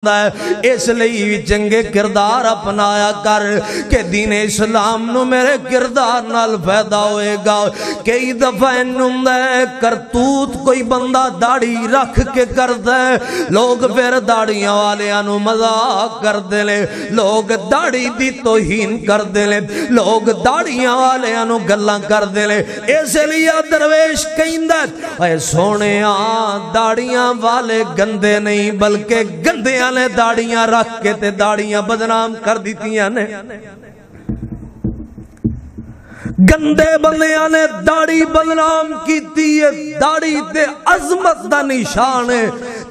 اس لئی چنگے کردار اپنایا کر کہ دین اسلام نو میرے کردار نال فائدہ ہوئے گا۔ کئی دفعہ کرتوت کوئی بندہ داڑھی رکھ کے کر دے، لوگ پھر داڑھیاں والے انو مذاق کر دے لے، لوگ داڑھی دی توہین کر دے لے، لوگ داڑھیاں والے انو گلاں کر دے لے۔ اس لیے درویش کہندا اے سونے داڑھیاں والے گندے نہیں بلکہ گندیاں نے داڑیاں رکھ کے تے داڑیاں بدنام کر دیتیاں نے، گندے بندیاں نے داڑی بدنام کیتی ہے۔ داڑی تے عظمت دا نشان ہے،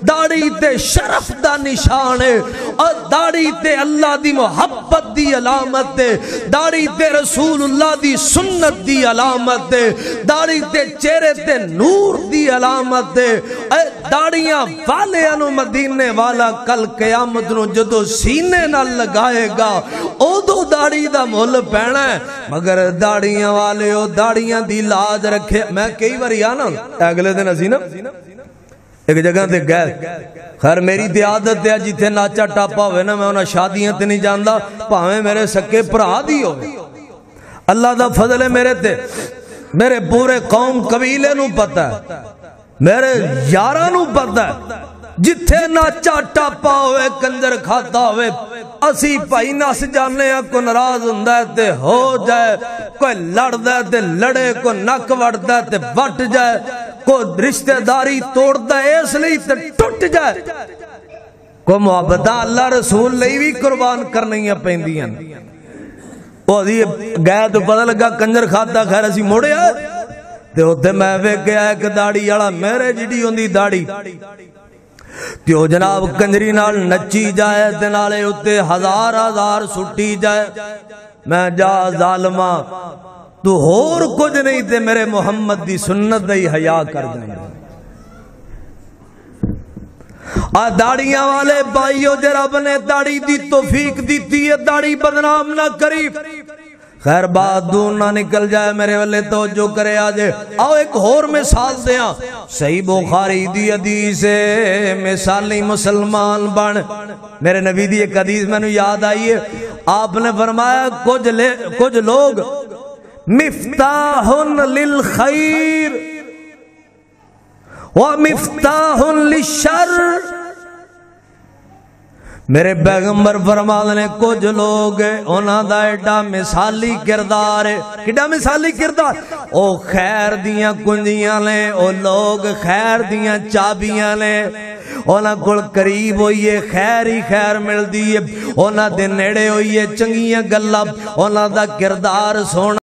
داڑی تے شرف دا نشان ہے، اور داڑی تے اللہ دی محبت دی علامت ہے، داڑی تے رسول اللہ دی سنت دی علامت ہے، داڑی تے چہرے تے نور دی علامت ہے۔ داڑیاں والے انو مدینے والا کل قیامت نو جدو سینے نہ لگائے گا اودو داڑی دا مول پینا ہے، مگر داڑیاں والے ہو داڑیاں دی لاج رکھے۔ میں کئی باری آنا اگلے دن اسی نا ایک جگہ تے گئے، خیر میری تے عادت ہے جتھے ناچا ٹاپا ہوئے نا میں انہاں شادیاں تے نہیں جاندا، پاویں میرے سکے بھرا دی ہوئے۔ اللہ دا فضل ہے میرے تے، میرے پورے قوم قبیلے نو پتہ ہے، میرے یاراں نو پتہ ہے، جتھے ناچا ٹاپا ہوئے کنجر کھاتا ہوئے اسی پائی نس جانے ہیں، کو ناراض ہوندا ہے تے ہو جائے، کوئی لڑدا ہے تے لڑے، کو نک وڑدا ہے تے وٹ جائے، کو رشتہ داری توڑدا ہے اس لیے تے ٹوٹ جائے، کو محبتاں اللہ رسول لئی بھی قربان کرنیاں پیندیاں۔ وہ گئے تو پتہ لگا کنجر کھاتا، خیر اسی موڑے آئے تے ہوتے میں ویکھیا ایک داڑھی والا میرے جڑی ہوندی داڑھی تیو جناب کنجری نال نچی جائے تے نالے اتے ہزار ہزار سٹی جائے۔ میں جا ظالمہ تو ہور کچھ نہیں تے میرے محمد دی سنت دی حیا کر جائیں۔ داڑیاں والے بھائیو جے رب نے داڑھی دی توفیق دیتی ہے داڑھی بدنام نہ کری، خیر بات دور نہ نکل جائے میرے والے توجہ کرے آجے۔ آؤ ایک اور مثال دیاں، صحیح بخاری دی حدیث ہے، مثالی مسلمان بن۔ میرے نبی دی ایک حدیث میں نے یاد آئی ہے، آپ نے فرمایا کچھ لوگ مفتاح للخیر ومفتاح للشر۔ میرے پیغمبر فرماتے نے کچھ لوگ انہاں دا ایڈا مثالی کردار ہے، کڈا مثالی کردار، او خیر دیاں کنجیاں لے، او لوگ خیر دیاں چابیاں لے، انہاں کول قریب ہوئیے خیر ہی خیر مل دیئے، انہاں دے نیڑے ہوئیے چنگیاں گلہ، انہاں دا کردار سونا